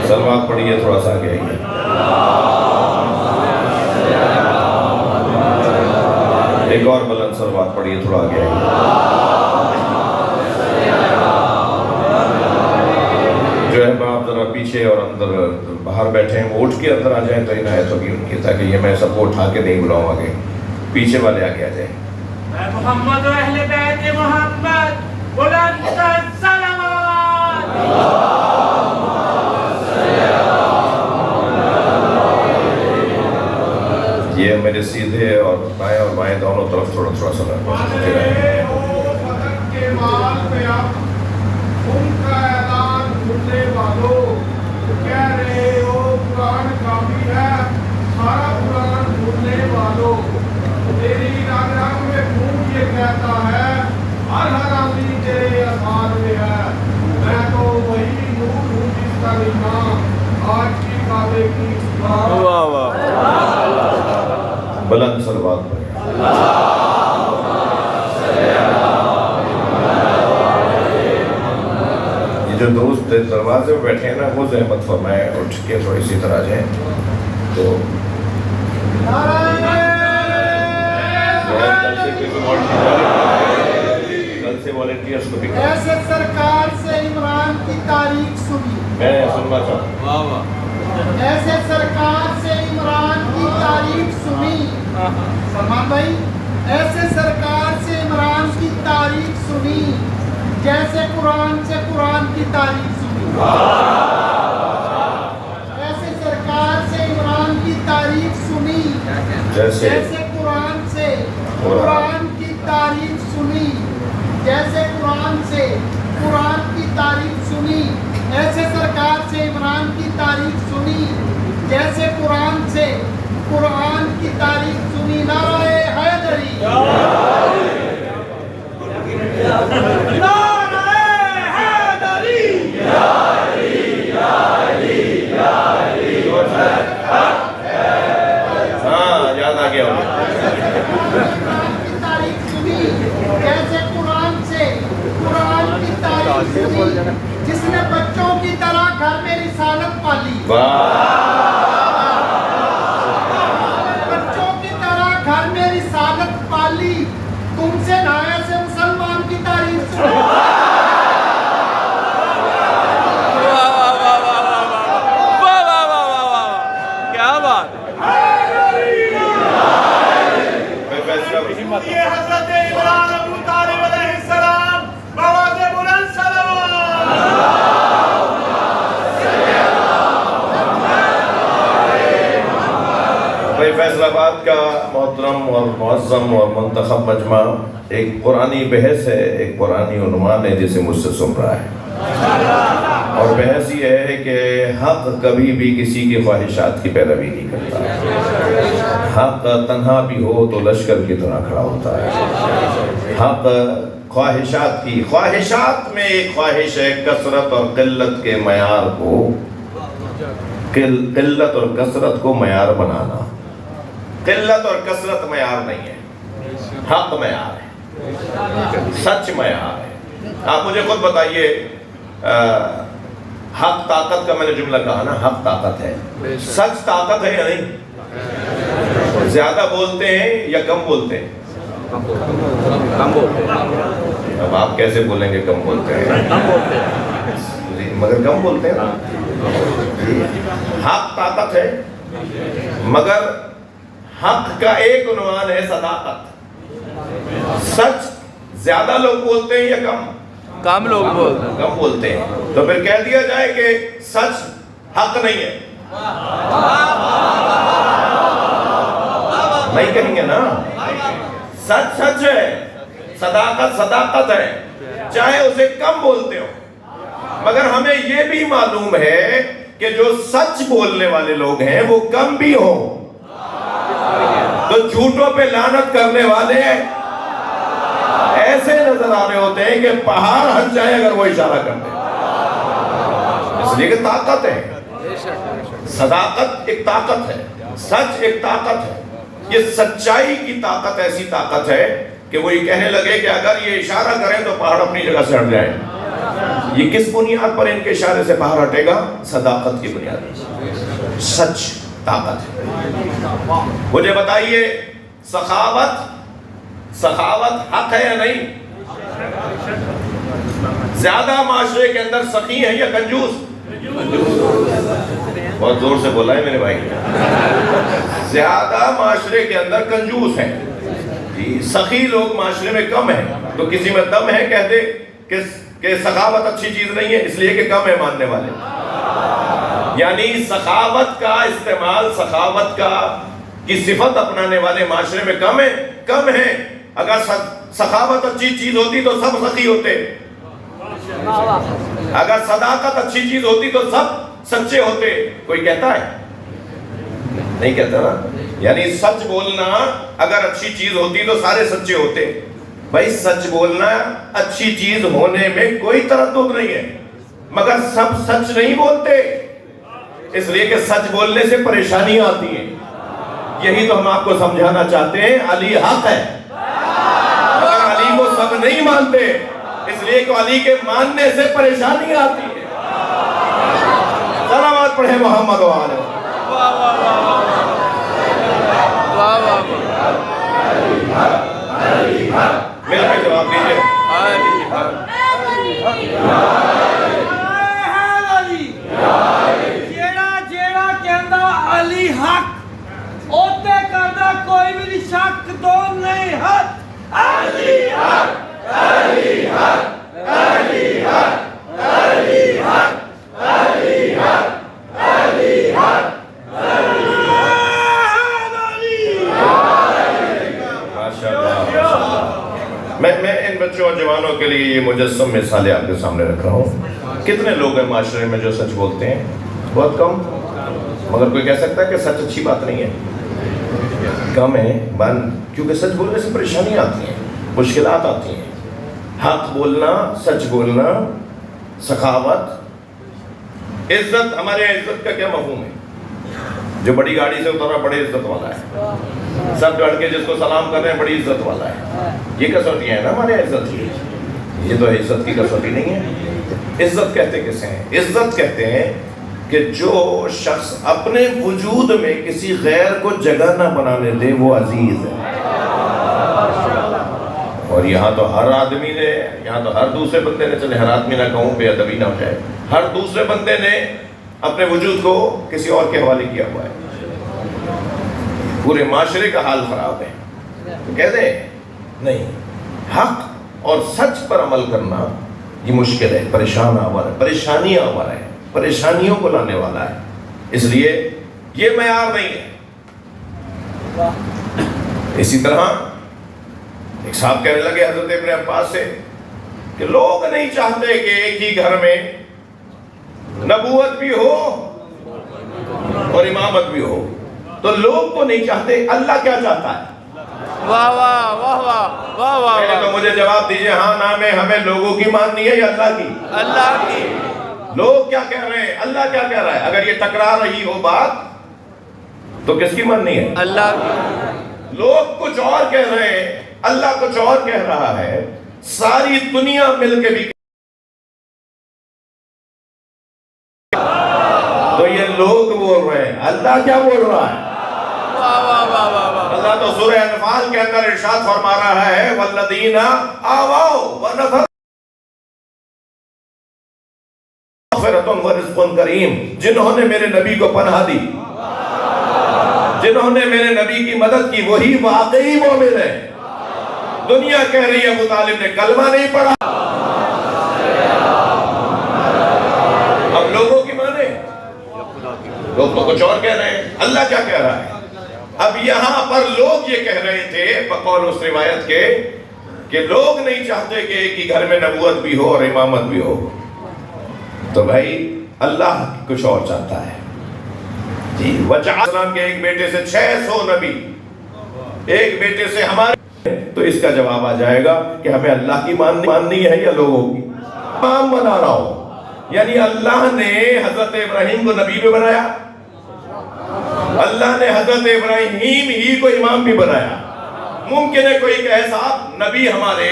صلوات پڑھیے، تھوڑا سا آگے آئیے۔ ایک اور بلند صلوات پڑھیے، تھوڑا آگے آئیے۔ جو ہے باپ ذرا پیچھے اور اندر باہر بیٹھے ہیں، وہ اٹھ کے اندر آ جائیں تو عنایت ہوگی ان کی، تاکہ یہ میں سب کو اٹھا کے نہیں بلاؤں آگے، پیچھے والے آگے آ جائیں۔ محمد و اہل بیت محمد بلند سلامات۔ یہ میرے سیدھے اور بائیں دونوں طرف تھوڑا تھوڑا سا بدن کے مال پہ اب ان کا اعلان سننے والوں کہہ رہے ہو قرآن کافی ہے، سارا قرآن سننے والوں تیری رگ رگ میں خون یہ کہتا ہے، ہر آدمی تیرے آسان میں ہے، میں تو وہی نور ہوں جس کا نام آج کی کعبے کی واہ واہ بلند صلوات پڑھیں۔ یہ جو دوست دروازے میں بیٹھے ہیں نا، وہ زحمت فرمائیں، اٹھ کے تھوڑی سی طرح جائیں تو کل سے والنٹیئرس کو بھی ایسے سرکار سے عمران کی تاریخ سنی، میں سننا چاہتا ہوں۔ واہ واہ ایسے سرکار سے عمران کی تاریخ سنی، سلمان بھائی، ایسے سرکار سے عمران کی تاریخ سنی جیسے قرآن سے قرآن کی تاریخ سنی۔ ایسے سرکار سے عمران کی تاریخ سنی جیسے قرآن سے قرآن کی تاریخ سنی، جیسے قرآن سے قرآن کی تاریخ سنی، ایسے سرکار سے عمران کی تاریخ سنی جیسے قرآن سے قرآن کی تاریخ سنی۔ نعرہ حیدری، نعرہ حیدری، ہاں یاد آ گیا ہوگا۔ قرآن کی تاریخ سنی جیسے قرآن سے قرآن کی تاریخ سنی، جس نے بچوں کی طرح گھر میں رسالت پالی، بچوں کی طرح گھر میں رسالت پالی، تم سے نہ ایسے مسلمان کی تاریخ سنی۔ کیا بات یہ حضرت عمران ابو طالب علیہ السلام بآواز بلند صلوات۔ بھائی فیصل آباد کا محترم اور معظم اور منتخب مجمع ایک قرآنی بحث ہے، ایک قرآنی عنوان ہے جسے مجھ سے سن رہا ہے، اور بحث یہ ہے کہ حق کبھی بھی کسی کی خواہشات کی پیروی نہیں کرتا۔ حق تنہا بھی ہو تو لشکر کی طرح کھڑا ہوتا ہے۔ حق خواہشات کی، خواہشات میں ایک خواہش ہے کثرت اور قلت کے معیار کو، قلت اور کثرت کو معیار بنانا۔ قلت اور کثرت معیار نہیں ہے، حق معیار ہے، سچ معیار ہے۔ آپ مجھے خود بتائیے، حق طاقت کا میں نے جملہ کہا نا، حق طاقت ہے، سچ طاقت ہے یا نہیں؟ زیادہ بولتے ہیں یا کم بولتے ہیں؟ کم بولتے ہیں۔ اب آپ کیسے بولیں گے کم بولتے ہیں؟ مگر کم بولتے ہیں نا۔ حق طاقت ہے، مگر حق کا ایک عنوان ہے صداقت۔ سچ زیادہ لوگ بولتے ہیں یا کم؟ کم لوگ بولتے ہیں۔ کم بولتے ہیں، تو پھر کہہ دیا جائے کہ سچ حق نہیں ہے، نہیں کہیں گے نا۔ سچ سچ ہے، صداقت صداقت ہے، چاہے اسے کم بولتے ہو، مگر ہمیں یہ بھی معلوم ہے کہ جو سچ بولنے والے لوگ ہیں وہ کم بھی ہوں، تو جھوٹوں پہ لعنت کرنے والے ایسے نظر آ رہے ہوتے ہیں کہ پہاڑ ہٹ جائے اگر وہ اشارہ کر دیں، اس لیے کہ طاقت ہے۔ صداقت ایک طاقت ہے، سچ ایک طاقت ہے. یہ سچائی کی طاقت ایسی طاقت ہے کہ وہ یہ کہنے لگے کہ اگر یہ اشارہ کریں تو پہاڑ اپنی جگہ سے ہٹ جائے. یہ کس بنیاد پر ان کے اشارے سے پہاڑ ہٹے گا؟ صداقت کی بنیاد پر. سچ طاقت ہے. مجھے بتائیے سخاوت حق ہے یا نہیں؟ زیادہ معاشرے کے اندر سخی ہے یا کنجوس؟ بہت زور سے بولا ہے میرے بھائی. زیادہ معاشرے کے اندر کنجوس ہیں جی. سخی لوگ معاشرے میں کم ہیں. تو کسی میں دم ہے کہہ دے کہ سخاوت اچھی چیز نہیں ہے اس لیے کہ کم ہے ماننے والے. یعنی سخاوت کا استعمال، سخاوت کی صفت اپنانے والے معاشرے میں کم ہے. اگر سخاوت اچھی چیز ہوتی تو سب سخی ہوتے. اگر صداقت اچھی چیز ہوتی تو سب سچے ہوتے. کوئی کہتا ہے؟ نہیں کہتا نا. یعنی سچ بولنا اگر اچھی چیز ہوتی تو سارے سچے ہوتے. بھائی سچ بولنا اچھی چیز ہونے میں کوئی تردد نہیں ہے، مگر سب سچ نہیں بولتے، اس لیے کہ سچ بولنے سے پریشانیاں آتی ہیں. یہی تو ہم آپ کو سمجھانا چاہتے ہیں. علی حق ہے مگر علی کو سب نہیں مانتے، اس لیے کہ علی کے ماننے سے پریشانیاں آتی ہیں. صلوات پڑھیں محمد و آلہ. مل کے جواب دیجئے. جیڑا کہندا علی حق اوتے کردا کوئی بھی نہیں. شک تو نہیں. حق علی حق، علی حق، علی حق، علی حق، علی حق، علی حق. میں ان بچوں اور جوانوں کے لیے یہ مجسم مثالیں آپ کے سامنے رکھ رہا ہوں. کتنے لوگ ہیں معاشرے میں جو سچ بولتے ہیں؟ بہت کم. مگر کوئی کہہ سکتا ہے کہ سچ اچھی بات نہیں ہے؟ کم ہے. کیونکہ سچ بولنے سے پریشانیاں آتی ہیں، مشکلات آتی ہیں. حق بولنا، سچ بولنا، سخاوت، عزت. ہمارے یہاں عزت کا کیا مفہوم ہے؟ جو بڑی گاڑی سے اترا بڑی عزت والا ہے. سب ڈٹ کے جس کو سلام کر رہے ہیں بڑی عزت والا ہے. یہ کسوٹیاں ہیں نا ہمارے عزت کی. یہ تو عزت کی کسوٹی نہیں ہے. عزت کہتے کسے ہیں؟ عزت کہتے ہیں کہ جو شخص اپنے وجود میں کسی غیر کو جگہ نہ بنانے دے وہ عزیز ہے. اور یہاں تو ہر آدمی نے، یہاں تو ہر دوسرے بندے نے، چلے ہر آدمی نہ کہوں بے ادبی نہ ہو جائے، ہر دوسرے بندے نے اپنے وجود کو کسی اور کے حوالے کیا ہوا ہے. پورے معاشرے کا حال خراب ہے. تو کہہ دیں نہیں، حق اور سچ پر عمل کرنا یہ مشکل ہے، پریشان آور ہے، پریشانیاں آور ہے، پریشانیوں کو لانے والا ہے. اس لیے یہ معیار نہیں ہے. اسی طرح ایک صاحب کہنے لگے حضرت ابن عباس سے کہ لوگ نہیں چاہتے کہ ایک ہی گھر میں نبوت بھی ہو اور امامت بھی ہو. تو لوگ تو نہیں چاہتے، اللہ کیا چاہتا ہے؟ واہ واہ واہ واہ واہ واہ. پہلے تو مجھے جواب دیجئے، ہاں نام ہے ہمیں لوگوں کی ماننی ہے یا اللہ کی؟ اللہ کی. لوگ کیا کہہ رہے ہیں، اللہ کیا کہہ رہا ہے؟ اگر یہ ٹکرا رہی ہو بات تو کس کی ماننی ہے؟ اللہ کی. لوگ کچھ اور کہہ رہے ہیں، اللہ کچھ اور کہہ رہا ہے. ساری دنیا مل کے بھی تو یہ لوگ بول رہے ہیں، اللہ کیا بول رہا ہے؟ اللہ تو سورہ انفال کے اندر ارشاد فرما رہا ہے والذین آووا ونصروا مغفرۃ ورزق کریم. جنہوں نے میرے نبی کو پناہ دی، جنہوں نے میرے نبی کی مدد کی، وہی واقعی مومن ہے. دنیا کہہ رہی ہے ابو طالب نے کلمہ نہیں پڑھا. اب لوگوں کی مانے، لوگ تو کچھ اور کہہ رہے ہیں، اللہ کیا کہہ رہا ہے؟ اب یہاں پر لوگ یہ کہہ رہے تھے بقول اس روایت کے کہ لوگ نہیں چاہتے کہ ایک ہی گھر میں نبوت بھی ہو اور امامت بھی ہو. تو بھائی اللہ کچھ اور چاہتا ہے جی. وجعل کے ایک بیٹے سے 600 نبی، ایک بیٹے سے ہمارے. تو اس کا جواب آ جائے گا کہ ہمیں اللہ کی ماننی ہے یا لوگوں کی؟ امام بنا رہا ہوں. یعنی اللہ نے حضرت ابراہیم کو نبی بھی بنایا، اللہ نے حضرت ابراہیم ہی کو امام بھی بنایا. ممکن ہے کوئی کہے صاحب نبی ہمارے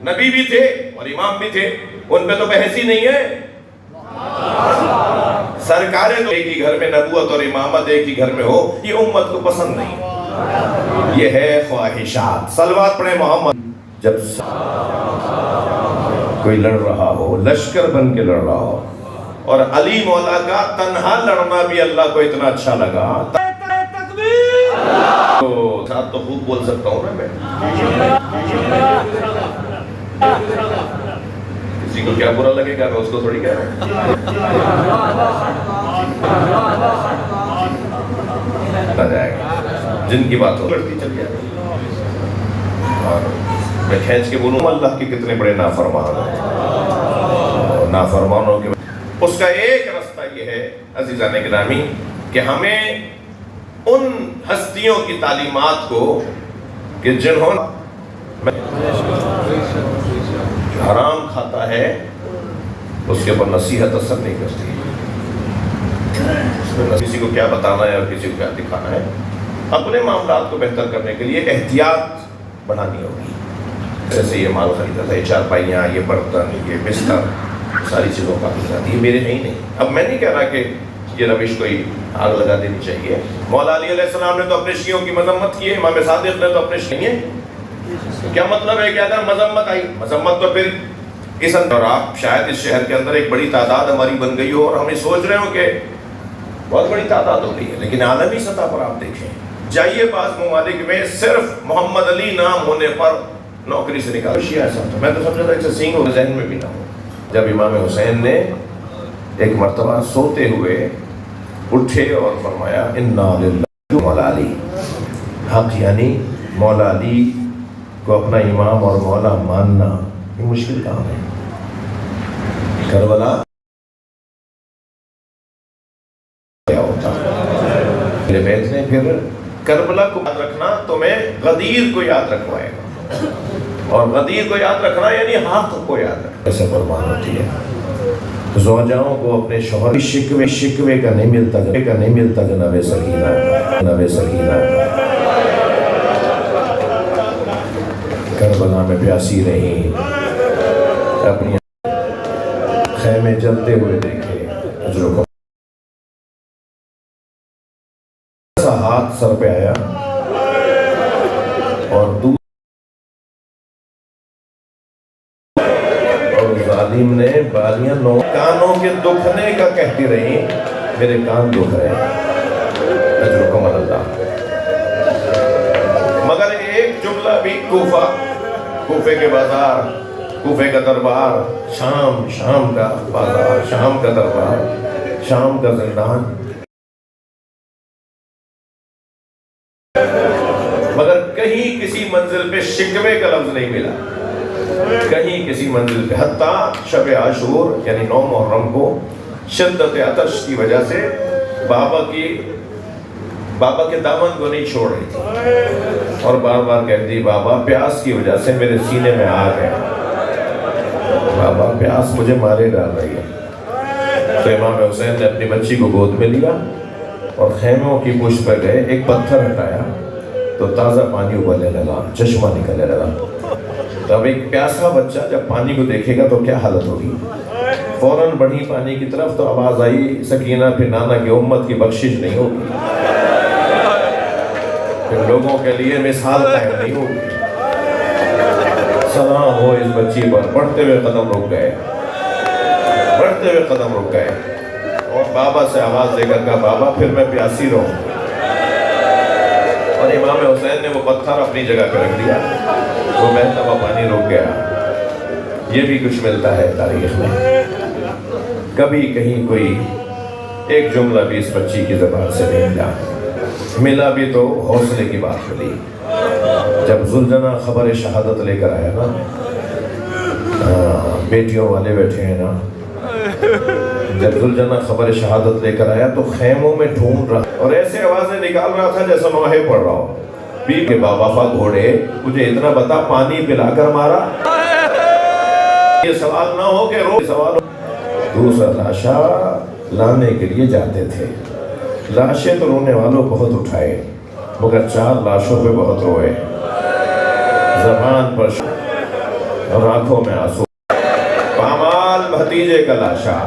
نبی بھی تھے اور امام بھی تھے, ان پہ تو بحث ہی نہیں ہے. سرکاریں تو ایک ہی گھر میں نبوت اور امامت ایک ہی گھر میں ہو, یہ امت کو پسند نہیں. یہ ہے خواہشات. صلوات پڑھیں محمد. جب کوئی لڑ رہا ہو, لشکر بن کے لڑ رہا ہو, اور علی مولا کا تنہا لڑنا بھی اللہ کو اتنا اچھا لگا, تو ساتھ تو خوب بول سکتا ہوں نا میں. کسی کو کیا برا لگے گا, میں اس کو تھوڑی کہہ رہا ہوں. جائے گا جن کی بات ہو بڑھتی چل جائے. اور میں کھینچ کے بولوں اللہ کے کتنے بڑے نافرمان ہیں. نافرمانوں کے اس کا ایک راستہ یہ ہے عزیزان گرامی کہ ہمیں ان ہستیوں کی تعلیمات کو کہ جنہوں نے حرام کھاتا ہے اس کے اوپر نصیحت اثر نہیں کرتی. کسی کو کیا بتانا ہے اور کسی کو کیا دکھانا ہے. اپنے معاملات کو بہتر کرنے کے لیے احتیاط بڑھانی ہوگی. جیسے یہ مال خریدا تھا, یہ چارپائیاں, یہ برتن, یہ بستر, ساری چیزوں کا خریدا, یہ میرے نہیں. اب میں نہیں کہہ رہا کہ یہ روش کوئی آگ لگا دینی چاہیے. مولا علی علیہ السلام نے تو اپنے شیعوں کی مذمت کی ہے, امام صادق نے تو اپنے شیعوں. کیا مطلب ہے کہ اگر مذمت آئی, مذمت تو پھر اس اندر آپ شاید اس شہر کے اندر ایک بڑی تعداد ہماری بن گئی ہو اور ہم سوچ رہے ہو کہ بہت بڑی تعداد ہو گئی ہے, لیکن عالمی سطح پر آپ دیکھیں, جائیے بعض ممالک میں صرف محمد علی نام ہونے پر نوکری سے نکال. شیعہ ایسا تھا, میں تو سمجھا تھا کہ سینگ ہو ذہن میں بھی نہ ہو. جب امام حسین نے ایک مرتبہ سوتے ہوئے اٹھے اور فرمایا انا للہ مولا علی, حق یعنی مولا علی کو اپنا امام اور مولا ماننا یہ مشکل کام ہے. کربلا کیا ہوتا میرے بیت نے پھر کربلا کو یاد رکھنا تمہیں غدیر کو یاد رکھوائے گا, اور غدیر کو یاد رکھنا یعنی حق کو یاد رکھنا. ایسے قربان ہوتی ہے. زوجاؤں کو اپنے شوہر شکوے کا نہیں ملتا جناب سکینہ. کربلا میں پیاسی رہی, اپنی خیمے جلتے ہوئے دیکھے, اجروں کو ایسا ہاتھ سر پہ آیا اور ظالم نے بالیاں کانوں کے دکھنے کا کہتی رہی, میرے کان دکھ رہے ہیں, اجرکم اللہ. مگر ایک جملہ بھی کوفے کے بازار, کوفے کا دربار, شام کا بازار, شام کا دربار, شام کا زندان, مگر کہیں کسی منزل پہ شکوے کا لفظ نہیں ملا, کہیں کسی منزل پہ. حتیٰ شب عاشور یعنی 9 محرم کو شدت عطش کی وجہ سے بابا کے دامن کو نہیں چھوڑ رہی تھی, اور بار بار کہتی بابا پیاس کی وجہ سے میرے سینے میں آگ ہے, بابا پیاس مجھے مارے ڈال رہی ہے. تو امام حسین نے اپنی بچی کو گود میں لیا اور خیموں کی پشت پر گئے, ایک پتھر ہٹایا تو تازہ پانی ابلنے لگا, چشمہ نکلنے لگا. تو اب ایک پیاسا بچہ جب پانی کو دیکھے گا تو کیا حالت ہوگی؟ فوراً بڑھی پانی کی طرف, تو آواز آئی سکینہ پھر نانا کی امت کی بخشش نہیں ہوگی, پھر لوگوں کے لیے مثال قائم نہیں ہوگی. سلام ہو اس بچی پر. بڑھتے ہوئے قدم رک گئے, اور بابا سے آواز دے کر کہا بابا پھر میں پیاسی رہوں. اور امام حسین نے وہ پتھر اپنی جگہ پہ رکھ دیا, وہ بہتا ہوا پانی رک گیا. یہ بھی کچھ ملتا ہے تاریخ میں, کبھی کہیں کوئی ایک جملہ بھی اس بچی کی زبان سے نہیں ملا بھی تو حوصلے کی بات ملی. جب زلجنا خبر شہادت لے کر آیا نا, بیٹیوں والے بیٹھے ہیں نا, جب زلجنا خبر شہادت لے کر آیا تو خیموں میں ڈھونڈ رہا اور ایسے آوازیں نکال رہا تھا جیسا نوحے پڑھ رہا ہو. بی کے بابا گھوڑے مجھے اتنا بتا, پانی پلا کر مارا؟ یہ سوال نہ ہو کہ روز سوال ہو. دوسرا لاشا لانے کے لیے جاتے تھے, لاشیں تو رونے والوں بہت اٹھائے مگر 4 لاشوں پہ بہت روئے، زبان پر اور آنکھوں میں آنسو۔ پامال بھتیجے کا لاشا،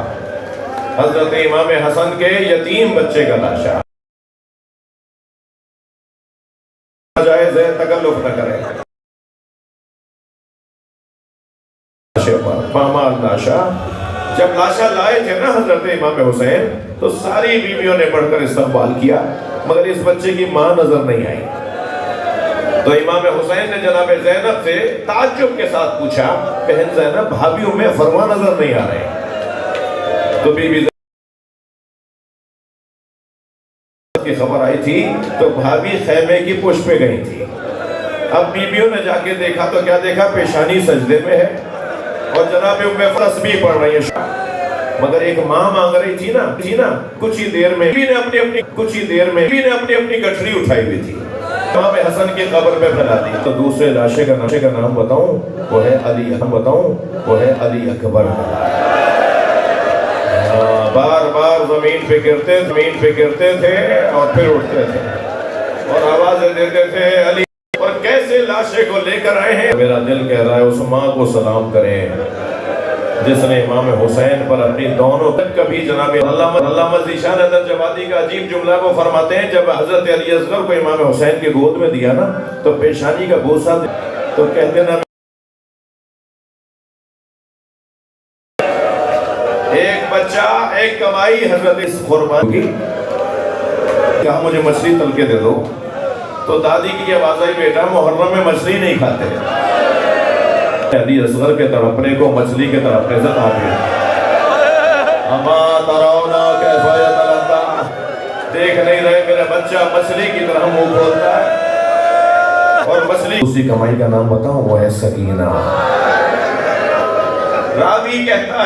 حضرت امام حسن کے یتیم بچے کا لاشا، جائے زیر تکلف نہ کرے، پامال لاشا۔ جب لاشا لائے تھے نا حضرت امام حسین تو ساری بیویوں نے بڑھ کر استقبال کیا مگر اس بچے کی ماں نظر نہیں آئی، تو امام حسین نے جناب زینب سے تعجب کے ساتھ پوچھا، بہن زینب بھابیوں میں فرما نظر نہیں آ رہے؟ تو بی بی زینب کی خبر آئی تھی تو بھابی خیمے کی پشت پہ گئی تھی۔ اب بیویوں نے جا کے دیکھا تو کیا دیکھا؟ پیشانی سجدے میں ہے اور جناب تسبیح پڑھ رہی ہے، مگر ایک ماں مانگ رہی تھی نا کچھ ہی دیر میں بھی نے اپنی گٹھری اٹھائی ہوئی تھی، امام حسن کی قبر میں پھیلا دی۔ تو دوسرے لاشے کا نام بتاؤں، وہ ہے علی اکبر۔ بار بار زمین پہ گرتے تھے اور پھر اٹھتے تھے اور آوازیں دیتے تھے علی، اور کیسے لاشے کو لے کر آئے ہیں۔ میرا دل کہہ رہا ہے اس ماں کو سلام کریں جس نے امام حسین پر اپنی دونوں تک کبھی جناب علامہ ذیشان حضرت جوادی کا عجیب جملہ کو فرماتے ہیں، جب حضرت علی اصغر کو امام حسین کے گود میں دیا نا تو پیشانی کا بوسہ تو کہتے نا ایک بچہ ایک کمائی حضرت قربان کی، کہا مجھے مچھلی تل کے دے دو، تو دادی کی آواز آئی بیٹا محرم میں مچھلی نہیں کھاتے۔ علی اصغر کے تڑپنے کو مچھلی کے تڑپنے سے تعبیر، اما ترونا کیف یتلطع، دیکھ نہیں رہے میرا بچہ مچھلی کی طرح منہ کھولتا ہے اور مچھلی۔ دوسری کمائی کا نام بتاؤں، وہ ہے سکینہ۔ راوی کہتا ہے